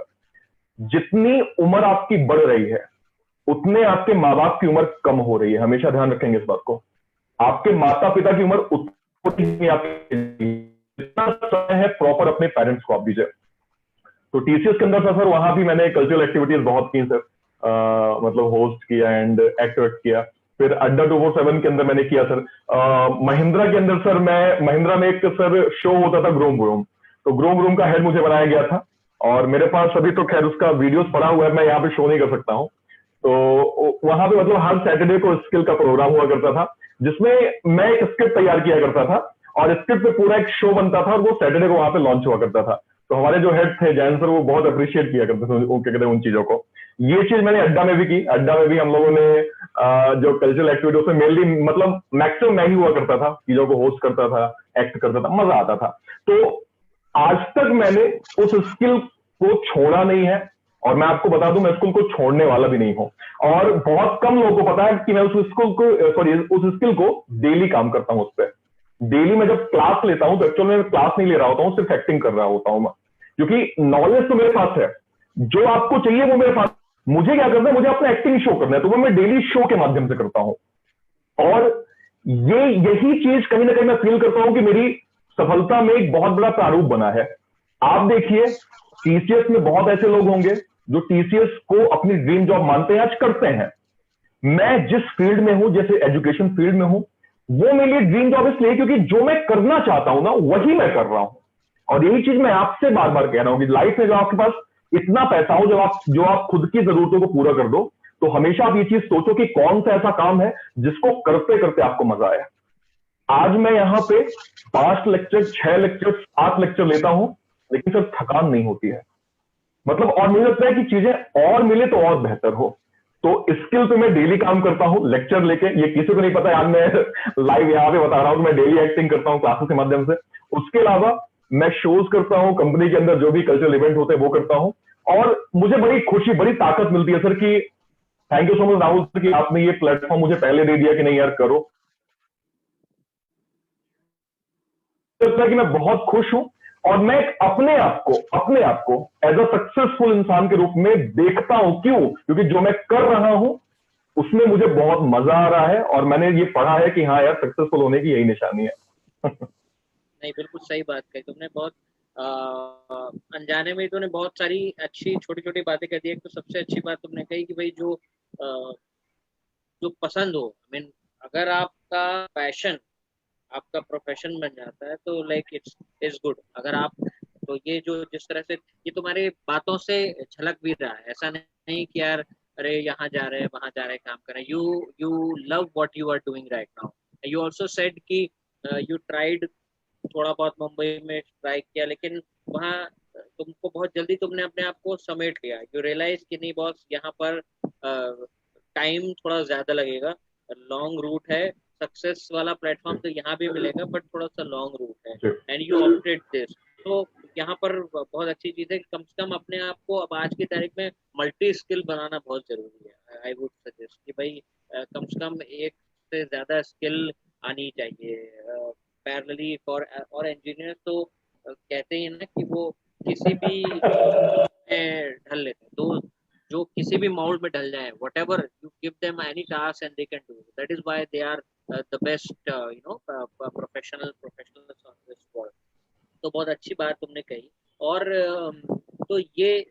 जितनी उम्र आपकी बढ़ रही है उतने आपके माँ बाप की उम्र कम हो रही है। हमेशा ध्यान रखेंगे इस बात को। आपके माता पिता की उम्र उतनी आपकी, जितना समय है प्रॉपर अपने पेरेंट्स को आप दीजिए। तो टीसीएस के अंदर था सर, वहां भी मैंने कल्चरल एक्टिविटीज बहुत की सर, मतलब होस्ट किया एंड एक्ट किया। फिर अड्डा 247 के अंदर मैंने किया सर। महिंद्रा के अंदर सर, मैं महिंद्रा में एक सर शो होता था ग्रोम ग्रोम, तो ग्रोम ग्रोम का हेड मुझे बनाया गया था। और मेरे पास अभी तो खैर उसका वीडियोस पड़ा हुआ है, मैं यहाँ पे शो नहीं कर सकता हूँ। तो वहां पे मतलब हर सैटरडे को स्किल का प्रोग्राम हुआ करता था, जिसमें मैं एक स्क्रिप्ट तैयार किया करता था और स्क्रिप्ट पे पूरा एक शो बनता था, और वो सैटरडे को वहां पे लॉन्च हुआ करता था। तो हमारे जो हेड थे जैन सर, वो बहुत अप्रिशिएट किया करते थे क्या कहते हैं उन चीजों को। ये चीज मैंने अड्डा में भी की। अड्डा में भी हम लोगों ने जो कल्चरल एक्टिविटी उसमें मेनली मतलब मैक्सिमम मैं ही हुआ करता था, चीजों को होस्ट करता था, एक्ट करता था, मजा आता था। तो आज तक मैंने उस स्किल को छोड़ा नहीं है, और मैं आपको बता दूं मैं स्किल को छोड़ने वाला भी नहीं हूं। और बहुत कम लोगों को पता है कि मैं उस स्किल को उस स्किल को डेली काम करता हूं उस पर। डेली मैं जब क्लास लेता हूं तो एक्चुअल में क्लास नहीं ले रहा होता हूं, सिर्फ एक्टिंग कर रहा होता हूं मैं, क्योंकि नॉलेज तो मेरे पास है, जो आपको चाहिए वो मेरे पास। मुझे क्या करना है, मुझे अपना एक्टिंग शो करना है, तो वो मैं डेली शो के माध्यम से करता हूं। और यही चीज कहीं ना कहीं मैं फील करता हूं कि मेरी सफलता में एक बहुत बड़ा प्रारूप बना है। आप देखिए टीसीएस में बहुत ऐसे लोग होंगे जो टीसीएस को अपनी ड्रीम जॉब मानते हैं, आज करते हैं। मैं जिस फील्ड में हूं, जैसे एजुकेशन फील्ड में हूं, वो मेरे लिए ड्रीम जॉब इसलिए क्योंकि जो मैं करना चाहता हूं ना वही मैं कर रहा हूं। और यही चीज मैं आपसे बार बार कह रहा हूं कि लाइफ में जब आपके पास इतना पैसा हो, जो आप खुद की जरूरतों को पूरा कर दो, तो हमेशा आप ये चीज सोचो कि कौन सा ऐसा काम है जिसको करते करते आपको मजा आए। आज मैं यहां पे 5 लेक्चर, 6 लेक्चर, 7 लेक्चर लेता हूं, लेकिन सिर्फ थकान नहीं होती है, मतलब। और मुझे लगता है कि चीजें और मिले तो और बेहतर हो। तो स्किल पे मैं डेली काम करता हूं लेक्चर लेके। ये किसी को नहीं पता, आज मैं लाइव यहाँ पे बता रहा हूं कि मैं डेली एक्टिंग करता हूं क्लासेस के माध्यम से। उसके अलावा मैं शोज करता हूं, कंपनी के अंदर जो भी कल्चरल इवेंट होते हैं वो करता हूं। और मुझे बड़ी खुशी, बड़ी ताकत मिलती है सर कि thank you so much Rahul sir कि आपने ये प्लेटफॉर्म मुझे पहले दे दिया कि नहीं यार करो। लगता है कि मैं बहुत खुश हूं, और मैं अपने आप को एज अ सक्सेसफुल इंसान के रूप में देखता हूं। क्यों? क्योंकि जो मैं कर रहा हूं उसमें मुझे बहुत मजा आ रहा है, और मैंने ये पढ़ा है कि हाँ यार सक्सेसफुल होने की यही निशानी है। नहीं, बिल्कुल सही बात कही तुमने। बहुत अनजाने में तूने बहुत सारी अच्छी छोटी छोटी बातें कह दी। एक तो सबसे अच्छी बात तुमने कही कि भाई जो पसंद हो, आई मीन अगर आपका पैशन आपका प्रोफेशन बन जाता है तो लाइक इट्स इज गुड। अगर आप तो ये जो जिस तरह से ये तुम्हारी बातों से झलक भी रहा है, ऐसा नहीं कि यार अरे यहाँ जा रहे हैं वहां जा रहे हैं काम कर रहे हैं। You love what you are doing right now. You also said कि यू ट्राइड, थोड़ा बहुत मुंबई में ट्राई किया, लेकिन वहाँ तुमको बहुत जल्दी तुमने अपने आप को समेट लिया। यू रियलाइज कि नहीं बॉस, यहाँ पर टाइम थोड़ा ज्यादा लगेगा, लॉन्ग रूट है, सक्सेस वाला प्लेटफॉर्म तो यहाँ भी मिलेगा बट थोड़ा सा लॉन्ग रूट है, एंड यू ऑप्टेड दिस। तो यहाँ पर बहुत अच्छी चीज है कि कम से कम अपने आप को अब आज की तारीख में मल्टी स्किल बनाना बहुत जरूरी है। आई वुड सजेस्ट कि भाई कम से कम एक से ज्यादा स्किल आनी चाहिए पैरेलली फॉर। और इंजीनियर तो कहते ही ना कि वो किसी भी में ढल लेते हैं, तो जो किसी भी मोल्ड में ढल जाए, whatever you give them any task and they can do, that is why they are the best professionals on this world. तो बहुत अच्छी बात तुमने कही। और तो ये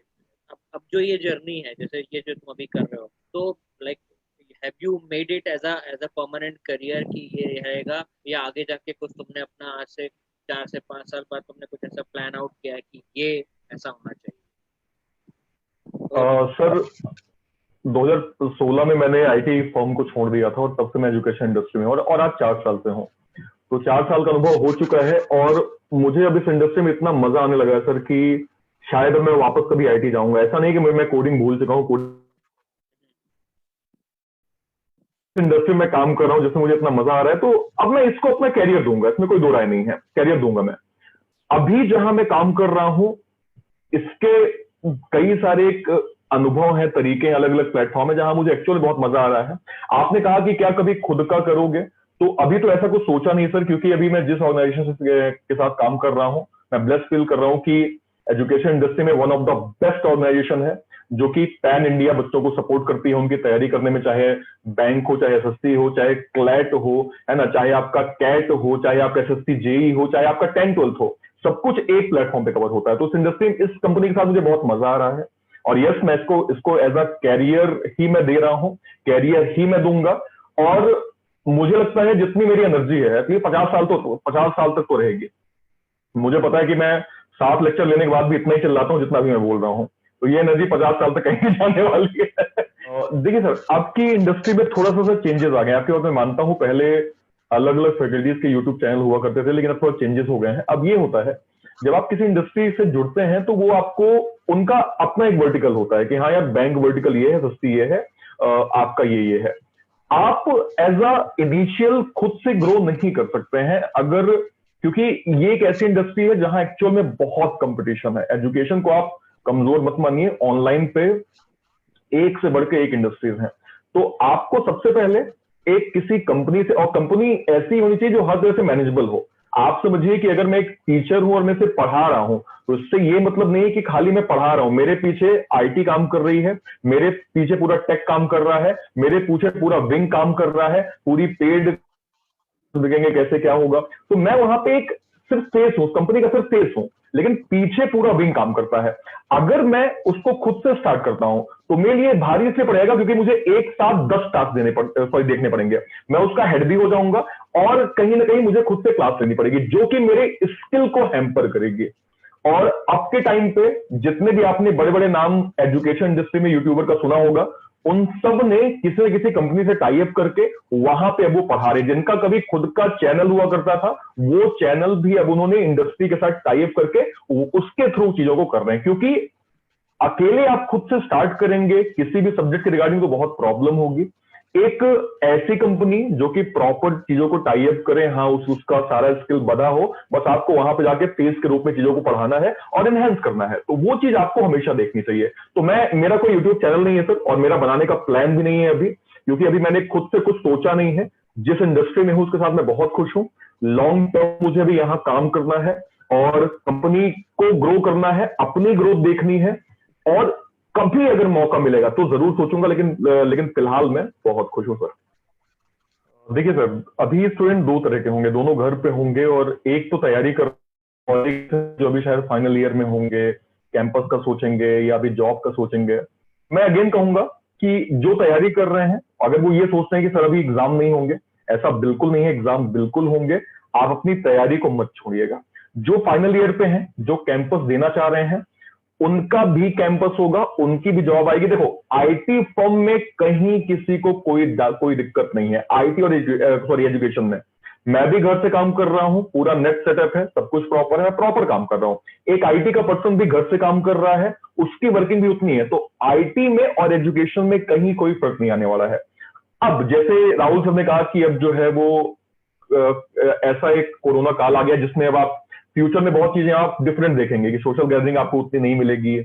अब जो ये जर्नी है, जैसे ये जो तुम अभी कर रहे हो, तो like have you made it as a permanent career कि ये रहेगा, या आगे जाके कुछ तुमने अपना आज से 4 से 5 साल बाद तुमने कुछ ऐसा प्लान आउट किया है कि ये ऐसा होना चाहिए? सर 2016 में मैंने आईटी फर्म को छोड़ दिया था, और तब से मैं एजुकेशन इंडस्ट्री में हूं, और आज 4 साल से हूं। तो 4 साल का अनुभव हो चुका है, और मुझे अब इस इंडस्ट्री में इतना मजा आने लगा है सर कि शायद अब मैं वापस कभी आईटी जाऊंगा। ऐसा नहीं कि मैं कोडिंग भूल चुका हूँ, इंडस्ट्री में काम कर रहा हूँ जिसमें मुझे इतना मजा आ रहा है, तो अब मैं इसको अपना कैरियर दूंगा, इसमें कोई दो राय नहीं है, कैरियर दूंगा मैं। अभी जहां मैं काम कर रहा हूं इसके कई सारे एक अनुभव है, तरीके, अलग अलग प्लेटफॉर्म है जहां मुझे एक्चुअली बहुत मजा आ रहा है। आपने कहा कि क्या कभी खुद का करोगे, तो अभी तो ऐसा कुछ सोचा नहीं सर, क्योंकि अभी मैं जिस ऑर्गेनाइजेशन के साथ काम कर रहा हूं, मैं ब्लेस्ड फील कर रहा हूं कि एजुकेशन इंडस्ट्री में one of the best organization है, जो कि पैन इंडिया बच्चों को सपोर्ट करती है उनकी तैयारी करने में, चाहे बैंक हो, चाहे एसएससी हो, चाहे क्लैट हो, है ना, चाहे आपका कैट हो, चाहे आपका एसएससी जेई हो, चाहे आपका 10-12 हो, सब कुछ एक प्लेटफॉर्म पे कवर होता है। तो इस इंडस्ट्री, इस कंपनी के साथ मुझे बहुत मजा आ रहा है, और यस मैं इसको एज अ कैरियर ही मैं दे रहा हूं, कैरियर ही मैं दूंगा। और मुझे लगता है जितनी मेरी एनर्जी है, 50 साल तक तो रहेगी। मुझे पता है कि मैं 7 लेक्चर लेने के बाद भी इतना ही चिल्लाता हूं जितना भी मैं बोल रहा हूं, तो ये एनर्जी 50 साल तक कहीं जाने वाली है। देखिए सर, आपकी इंडस्ट्री में थोड़ा सा चेंजेस आ गए, आपकी बात मैं मानता हूं। पहले अलग अलग फैकल्टीज के यूट्यूब चैनल हुआ करते थे, लेकिन अब थोड़ा चेंजेस हो गए हैं। अब ये होता है जब आप किसी इंडस्ट्री से जुड़ते हैं तो वो आपको उनका अपना एक वर्टिकल होता है कि हाँ यार बैंक वर्टिकल ये है, सस्ती ये है, आपका ये है। आप एज अ इनिशियल खुद से ग्रो नहीं कर सकते हैं, अगर, क्योंकि ये एक ऐसी इंडस्ट्री है जहां एक्चुअल में बहुत कंपटीशन है। एजुकेशन को आप कमजोर मत मानिए, ऑनलाइन पे एक से बढ़ के एक इंडस्ट्रीज हैं। तो आपको सबसे पहले एक किसी कंपनी से, और कंपनी ऐसी होनी चाहिए जो हर तरह से मैनेजेबल हो। आप समझिए कि अगर मैं एक टीचर हूं और मैं सिर्फ पढ़ा रहा हूं, तो इससे ये मतलब नहीं है कि खाली मैं पढ़ा रहा हूं। मेरे पीछे आईटी काम कर रही है, मेरे पीछे पूरा टेक काम कर रहा है, मेरे पीछे पूरा विंग काम कर रहा है, पूरी पेड देखेंगे कैसे क्या होगा। तो मैं वहां पे एक सिर्फ फेस हूं, कंपनी का सिर्फ फेस हूं, लेकिन पीछे पूरा विंग काम करता है। अगर मैं उसको खुद से स्टार्ट करता हूं तो मेरे लिए भारी इसलिए पड़ेगा क्योंकि मुझे एक साथ 10 टास्क देखने पड़ेंगे। मैं उसका हेड भी हो जाऊंगा और कहीं ना कहीं मुझे खुद से क्लास लेनी पड़ेगी, जो कि मेरे स्किल को हैम्पर करेगी। और अब के टाइम पे जितने भी आपने बड़े बड़े नाम एजुकेशन इंडस्ट्री में यूट्यूबर का सुना होगा, उन सब ने किसी न किसी कंपनी से टाई अप करके वहां पे अब वो पढ़ा रहे। जिनका कभी खुद का चैनल हुआ करता था, वो चैनल भी अब उन्होंने इंडस्ट्री के साथ टाई अप करके उसके थ्रू चीजों को कर रहे हैं। क्योंकि अकेले आप खुद से स्टार्ट करेंगे किसी भी सब्जेक्ट के रिगार्डिंग तो बहुत प्रॉब्लम होगी। एक ऐसी कंपनी जो कि प्रॉपर चीजों को टाई अप करे, हाँ उसका सारा स्किल बना हो, बस आपको वहां पे जाके फेस के रूप में चीजों को पढ़ाना है और एनहेंस करना है, तो वो चीज आपको हमेशा देखनी चाहिए। तो मेरा कोई यूट्यूब चैनल नहीं है सर, और मेरा बनाने का प्लान भी नहीं है अभी, क्योंकि अभी मैंने खुद से कुछ सोचा नहीं है। जिस इंडस्ट्री में हूं उसके साथ मैं बहुत खुश हूं। लॉन्ग टर्म मुझे भी यहाँ काम करना है और कंपनी को ग्रो करना है, अपनी ग्रोथ देखनी है, और कभी अगर मौका मिलेगा तो जरूर सोचूंगा। लेकिन फिलहाल मैं बहुत खुश हूं सर। देखिए सर, अभी स्टूडेंट दो तरह के होंगे, दोनों घर पे होंगे, और एक तो तैयारी कर, और एक जो अभी शायद फाइनल ईयर में होंगे, कैंपस का सोचेंगे या अभी जॉब का सोचेंगे। मैं अगेन कहूंगा कि जो तैयारी कर रहे हैं, अगर वो ये सोचते हैं कि सर अभी एग्जाम नहीं होंगे, ऐसा बिल्कुल नहीं है, एग्जाम बिल्कुल होंगे। आप अपनी तैयारी को मत छोड़िएगा। जो फाइनल ईयर पे हैं, जो कैंपस देना चाह रहे हैं, उनका भी कैंपस होगा, उनकी भी जॉब आएगी। देखो, आईटी फर्म में कहीं किसी को कोई दिक्कत नहीं है, आईटी और एजुकेशन में। मैं भी घर से काम कर रहा हूं, पूरा नेट सेटअप है, सब कुछ प्रॉपर है, मैं प्रॉपर काम कर रहा हूं। एक आईटी का पर्सन भी घर से काम कर रहा है, उसकी वर्किंग भी उतनी है। तो आईटी में और एजुकेशन में कहीं कोई फर्क नहीं आने वाला है। अब जैसे राहुल सर ने कहा कि अब जो है वो ऐसा एक कोरोना काल आ गया जिसमें अब आप फ्यूचर में बहुत चीजें आप डिफरेंट देखेंगे कि सोशल गैदरिंग आपको उतनी नहीं मिलेगी,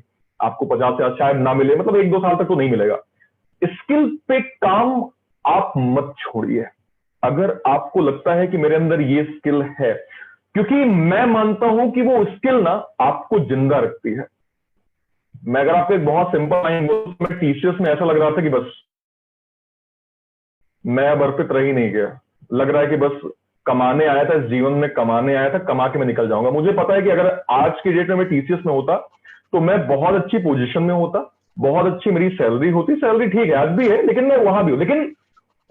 आपको 50 से शायद ना मिले, मतलब 1-2 साल तक तो नहीं मिलेगा। स्किल पे काम आप मत छोड़िए। अगर आपको लगता है कि मेरे अंदर ये स्किल है, क्योंकि मैं मानता हूं कि वो स्किल ना आपको जिंदा रखती है। मैं अगर आपको एक बहुत सिंपल लाइन बोलूं, मैं टीसीएस में ऐसा लग रहा था कि बस मैं अब अर्पित रह ही नहीं गया, लग रहा है कि बस कमाने आया था, इस जीवन में कमाने आया था, कमा के मैं निकल जाऊंगा। मुझे पता है कि अगर आज की डेट में मैं टीसीएस में होता तो मैं बहुत अच्छी पोजीशन में होता, बहुत अच्छी मेरी सैलरी होती। सैलरी ठीक है, आज भी है, लेकिन मैं वहां भी हूं। लेकिन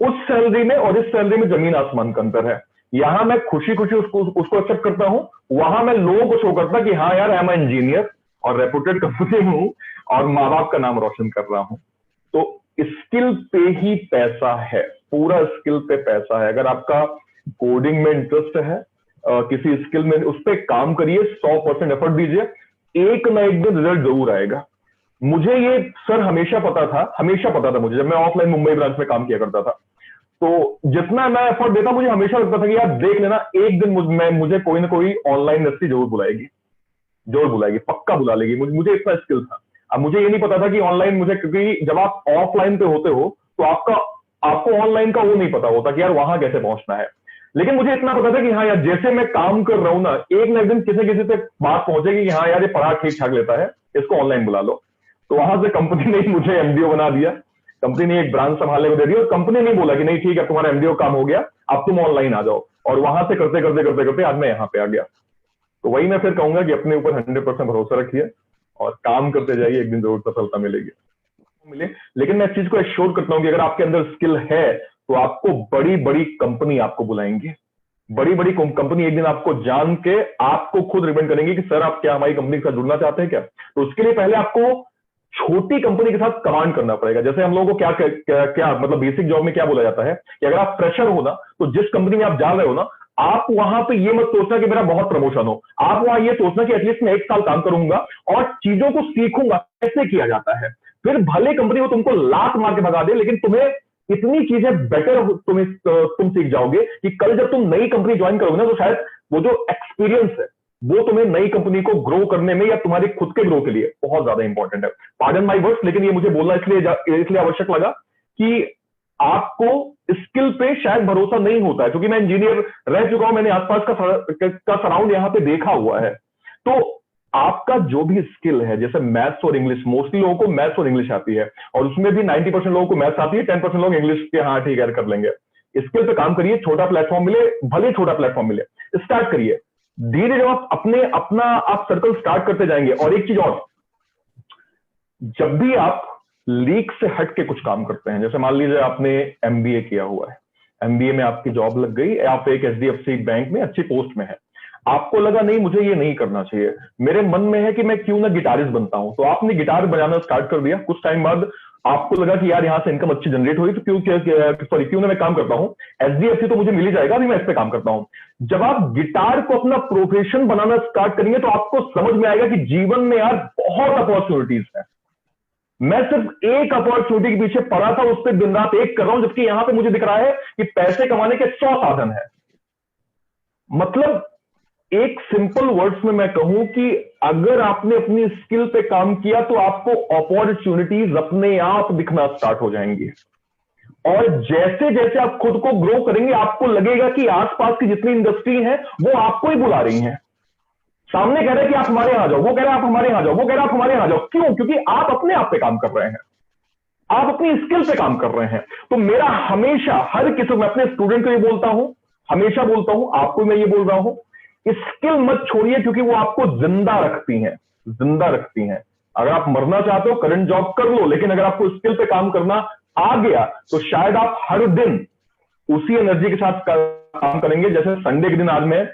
उस सैलरी में और इस सैलरी में जमीन आसमान का अंतर है। यहां मैं खुशी खुशी उसको एक्सेप्ट करता हूं, वहां मैं लोगों को शो करता कि हाँ यार, आई एम इंजीनियर और रेपुटेड कंपनी हूं और माँ बाप का नाम रोशन कर रहा हूं। तो स्किल पे ही पैसा है, पूरा स्किल पे पैसा है। अगर आपका कोडिंग में इंटरेस्ट है, किसी स्किल में, उस पर काम करिए, 100% एफर्ट दीजिए, एक ना एक दिन रिजल्ट जरूर आएगा। मुझे ये सर हमेशा पता था मुझे, जब मैं ऑफलाइन मुंबई ब्रांच में काम किया करता था, तो जितना मैं एफर्ट देता, मुझे हमेशा लगता था कि यार देख लेना, एक दिन मुझे कोई ना कोई ऑनलाइन इंडस्ट्री जरूर बुलाएगी, पक्का बुला लेगी। मुझे इतना स्किल था। अब मुझे ये नहीं पता था कि ऑनलाइन मुझे, क्योंकि जब आप ऑफलाइन पे होते हो तो आपको ऑनलाइन का वो नहीं पता होता कि यार वहां कैसे पहुंचना है। लेकिन मुझे इतना पता था कि हाँ यार, जैसे मैं काम कर रहा हूं ना, एक ना एक दिन किसी किसी तक बात पहुंचेगी कि हाँ यार, ये पढ़ा ठीक ठाक लेता है, इसको ऑनलाइन बुला लो। तो वहां से कंपनी ने मुझे एमडीओ बना दिया, कंपनी ने एक ब्रांच संभालने को दे दी, और कंपनी ने बोला कि नहीं ठीक है, तुम्हारा एमडीओ काम हो गया, अब तुम ऑनलाइन आ जाओ। और वहां से करते करते करते करते आज मैं यहाँ पे आ गया। तो वही मैं फिर कहूंगा कि अपने ऊपर 100% भरोसा रखिए और काम करते जाइए, एक दिन जरूर सफलता मिलेगी। लेकिन मैं इस चीज को एश्योर करता हूं कि अगर आपके अंदर स्किल है तो आपको बड़ी बड़ी कंपनी आपको बुलाएंगी, बड़ी बड़ी कंपनी एक दिन आपको जान के आपको खुद रिकमेंड करेंगे कि सर आप क्या हमारी कंपनी के साथ जुड़ना चाहते हैं क्या। तो उसके लिए पहले आपको छोटी कंपनी के साथ कमांड करना पड़ेगा। जैसे हम लोगों को क्या मतलब बेसिक जॉब में क्या बोला जाता है कि अगर आप फ्रेशर हो ना, तो जिस कंपनी में आप जा रहे हो ना, आप वहां पे ये मत सोचना कि मेरा बहुत प्रमोशन हो, आप वहां ये सोचना कि एटलीस्ट मैं 1 साल काम करूंगा और चीजों को सीखूंगा कैसे किया जाता है। फिर भले कंपनी को तुमको लात मार के भगा दे, लेकिन तुम्हें इतनी चीजें बेटर तुम सीख जाओगे कि कल जब तुम नई कंपनी ज्वाइन करोगे ना, तो शायद वो जो एक्सपीरियंस है वो तुम्हें नई कंपनी को ग्रो करने में या तुम्हारी खुद के ग्रो के लिए बहुत ज्यादा इंपॉर्टेंट है। पार्डन माय वर्ड्स, लेकिन ये मुझे बोलना इसलिए आवश्यक लगा कि आपको स्किल पे शायद भरोसा नहीं होता है, क्योंकि मैं इंजीनियर रह चुका हूं, मैंने आसपास का सराउंड यहां पे देखा हुआ है। तो आपका जो भी स्किल है, जैसे मैथ्स और इंग्लिश, मोस्टली लोगों को मैथ्स और इंग्लिश आती है, और उसमें भी 90% लोगों को मैथ्स आती है, 10% लोग इंग्लिश के हाँ ठीक है कर लेंगे। स्किल पे काम करिए, छोटा प्लेटफॉर्म मिले, भले छोटा प्लेटफॉर्म मिले, स्टार्ट करिए धीरे। जब आप अपना आप सर्कल स्टार्ट करते जाएंगे। और एक चीज और, जब भी आप लीक से हट के कुछ काम करते हैं, जैसे मान लीजिए आपने एमबीए किया हुआ है, एमबीए में आपकी जॉब लग गई, आप एक एचडीएफसी बैंक में अच्छी पोस्ट में है, आपको लगा नहीं मुझे ये नहीं करना चाहिए, मेरे मन में है कि मैं क्यों ना गिटारिस्ट बनता हूं, तो आपने गिटार बजाना स्टार्ट कर दिया। कुछ टाइम बाद आपको लगा कि यार यहां से इनकम अच्छी जनरेट हुई, तो क्यों ना मैं काम करता हूं, एचडीएफसी तो मुझे मिल ही जाएगा, अभी मैं इस पे काम करता हूं। जब आप गिटार को अपना प्रोफेशन बनाना स्टार्ट करेंगे तो आपको समझ में आएगा कि जीवन में यार बहुत अपॉर्चुनिटीज है। मैं सिर्फ एक अपॉर्चुनिटी के पीछे पड़ा था, उस पर दिन रात एक कर रहा हूं, जबकि यहां पे मुझे दिख रहा है कि पैसे कमाने के 100 साधन है। मतलब एक सिंपल वर्ड्स में मैं कहूं कि अगर आपने अपनी स्किल पे काम किया तो आपको अपॉर्चुनिटीज अपने आप दिखना स्टार्ट हो जाएंगी। और जैसे जैसे आप खुद को ग्रो करेंगे, आपको लगेगा कि आसपास की जितनी इंडस्ट्री है वो आपको ही बुला रही हैं। सामने कह रहे हैं कि आप हमारे यहां जाओ, वो कह रहे हैं आप हमारे यहां जाओ, वो कह रहे हैं आप हमारे यहां जाओ। क्यों? क्योंकि आप अपने आप पे काम कर रहे हैं, आप अपनी स्किल पे काम कर रहे हैं। तो मेरा हमेशा हर किसी, मैं अपने स्टूडेंट को ये बोलता हूं, हमेशा बोलता हूं, आपको मैं ये बोल रहा हूं, स्किल मत छोड़िए, क्योंकि वो आपको जिंदा रखती हैं, जिंदा रखती हैं। अगर आप मरना चाहते हो करंट जॉब कर लो, लेकिन अगर आपको स्किल पे काम करना आ गया तो शायद आप हर दिन उसी एनर्जी के साथ काम करेंगे। जैसे संडे के दिन आज मैं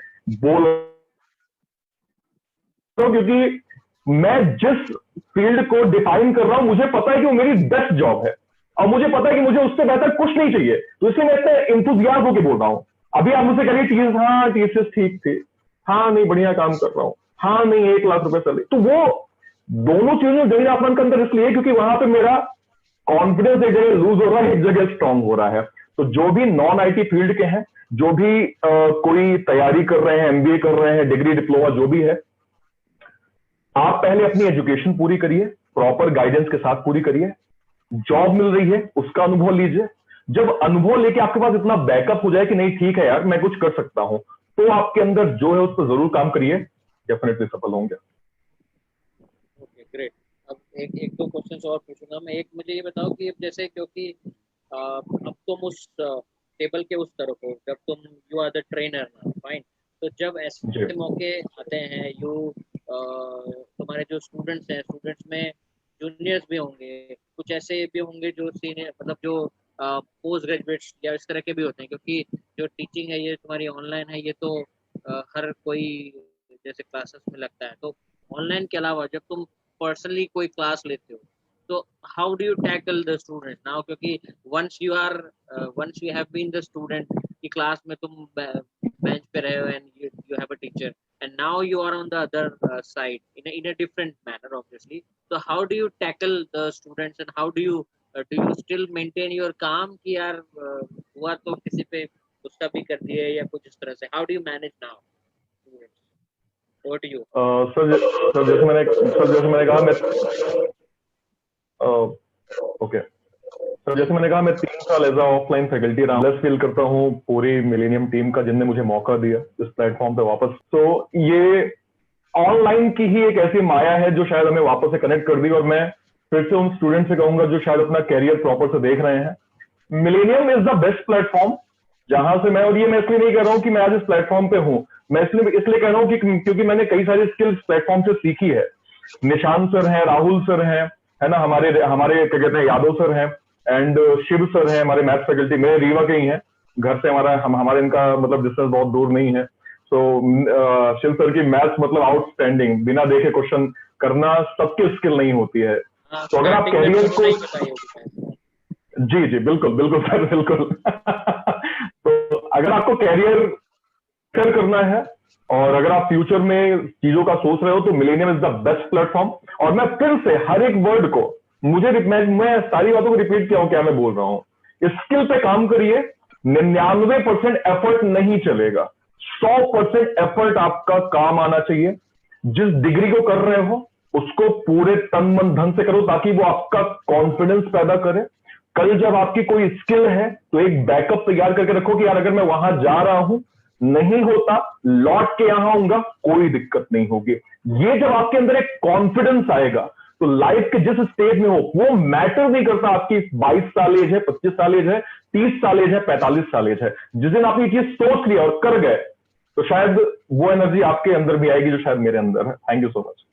बोल, क्योंकि मैं जिस फील्ड को डिफाइन कर रहा हूं, मुझे पता है कि वो मेरी बेस्ट जॉब है, और मुझे पता है कि मुझे उससे बेहतर कुछ नहीं चाहिए। तो इसलिए मैं इतने इंतुजियाज्म होकर बोल रहा हूं। अभी आप मुझसे करिए टीएस, हाँ टीएसएस ठीक थी, हाँ नहीं बढ़िया काम कर रहा हूं, हाँ नहीं 1 लाख रुपए चले, तो वो दोनों चीजों जमीन आसमान के अंदर इसलिए क्योंकि वहां पे मेरा कॉन्फिडेंस एक जगह लूज हो रहा है, एक जगह स्ट्रांग हो रहा है। तो जो भी नॉन आईटी फील्ड के हैं, जो भी कोई तैयारी कर रहे हैं, एमबीए कर रहे हैं, डिग्री डिप्लोमा जो भी है, आप पहले अपनी एजुकेशन पूरी करिए, प्रॉपर गाइडेंस के साथ पूरी करिए। जॉब मिल रही है उसका अनुभव लीजिए। जब अनुभव लेके आपके पास इतना बैकअप हो जाए कि नहीं ठीक है यार मैं कुछ कर सकता हूं, तो आपके अंदर जो है उस पर जरूर काम करिए, डेफिनेटली सफल होंगे। Okay great. अब एक दो क्वेश्चंस और पूछूंगा मैं। एक मुझे ये बताओ कि जैसे क्योंकि अब तुम उस टेबल के उस तरफ हो, जब तुम यू आर द ट्रेनर ना, फाइन। तो जब ऐसे मौके आते हैं, तुम्हारे जो स्टूडेंट्स हैं, स्टूडेंट्स में जूनियर्स भी होंगे, कुछ ऐसे भी होंगे जो सीनियर, मतलब जो पोस्ट ग्रेजुएट्स या इस तरह के भी होते हैं, क्योंकि जो टीचिंग है ये तुम्हारी ऑनलाइन है, ये तो हर कोई जैसे क्लासेस में लगता है। तो ऑनलाइन के अलावा जब तुम पर्सनली कोई क्लास लेते हो, तो how do you tackle the student now? क्योंकि once you have been the student की क्लास में, तुम बेंच पे रहे हो and you have a teacher, and now you are on the other side in a different manner obviously. So how do you tackle the students and how do you still maintain your calm कि यार हुआ तो किसी पे गुस्सा भी कर दिए या कुछ इस तरह से? How do you manage now? Over to you. Sir जैसे मैंने कहा मैं ओके सर जैसे मैंने कहा मैं 3 साल एज ऑफलाइन फैकल्टी रहा हूँ। फील करता हूँ पूरी मिलेनियम टीम का, जिनने मुझे मौका दिया इस प्लेटफॉर्म पे वापस। तो ये ऑनलाइन की ही एक ऐसी माया है जो शायद हमें वापस से कनेक्ट कर दी। और मैं फिर से उन स्टूडेंट से कहूंगा जो शायद अपना कैरियर प्रॉपर से देख रहे हैं, millennium is the best platform जहां से मैं, और ये मैं इसलिए नहीं कह रहा हूँ कि मैं आज इस प्लेटफॉर्म पे हूँ, मैं इसलिए कह रहा हूँ कि क्योंकि मैंने कई सारी स्किल्स प्लेटफॉर्म से सीखी है। निशांत सर हैं, राहुल सर हैं, है ना, हमारे क्या कहते हैं, यादव सर हैं, एंड शिव सर हैं हमारे मैथ्स फैकल्टी, मेरे रीवा के ही हैं, घर से हमारे इनका मतलब डिस्टेंस बहुत दूर नहीं है। तो शिव सर की मैथ्स मतलब आउटस्टैंडिंग, बिना देखे क्वेश्चन करना सबकी स्किल नहीं होती है। तो अगर आप कैरियर को, जी बिल्कुल बिल्कुल सर बिल्कुल तो अगर आपको कैरियर शेयर करना है। और अगर आप फ्यूचर में चीजों का सोच रहे हो तो millennium is the best platform. और मैं फिर से हर एक वर्ड को, मैं सारी बातों को रिपीट किया हूं क्या मैं बोल रहा हूं। स्किल पे काम करिए, 99% एफर्ट नहीं चलेगा, 100% एफर्ट आपका काम आना चाहिए। जिस डिग्री को कर रहे हो उसको पूरे तन मन धन से करो ताकि वो आपका कॉन्फिडेंस पैदा करे। कल जब आपकी कोई स्किल है तो एक बैकअप तैयार करके रखो कि यार अगर मैं वहां जा रहा हूं, नहीं होता, लौट के यहां आऊंगा, कोई दिक्कत नहीं होगी। ये जब आपके अंदर एक कॉन्फिडेंस आएगा तो लाइफ के जिस स्टेज में हो वो मैटर नहीं करता आपकी 22 साल एज है, 25 साल एज है, 30 साल एज है, 45 साल एज है। जिस दिन आप ये चीज सोच लिया और कर गए तो शायद वो एनर्जी आपके अंदर भी आएगी जो शायद मेरे अंदर है। Thank you so much.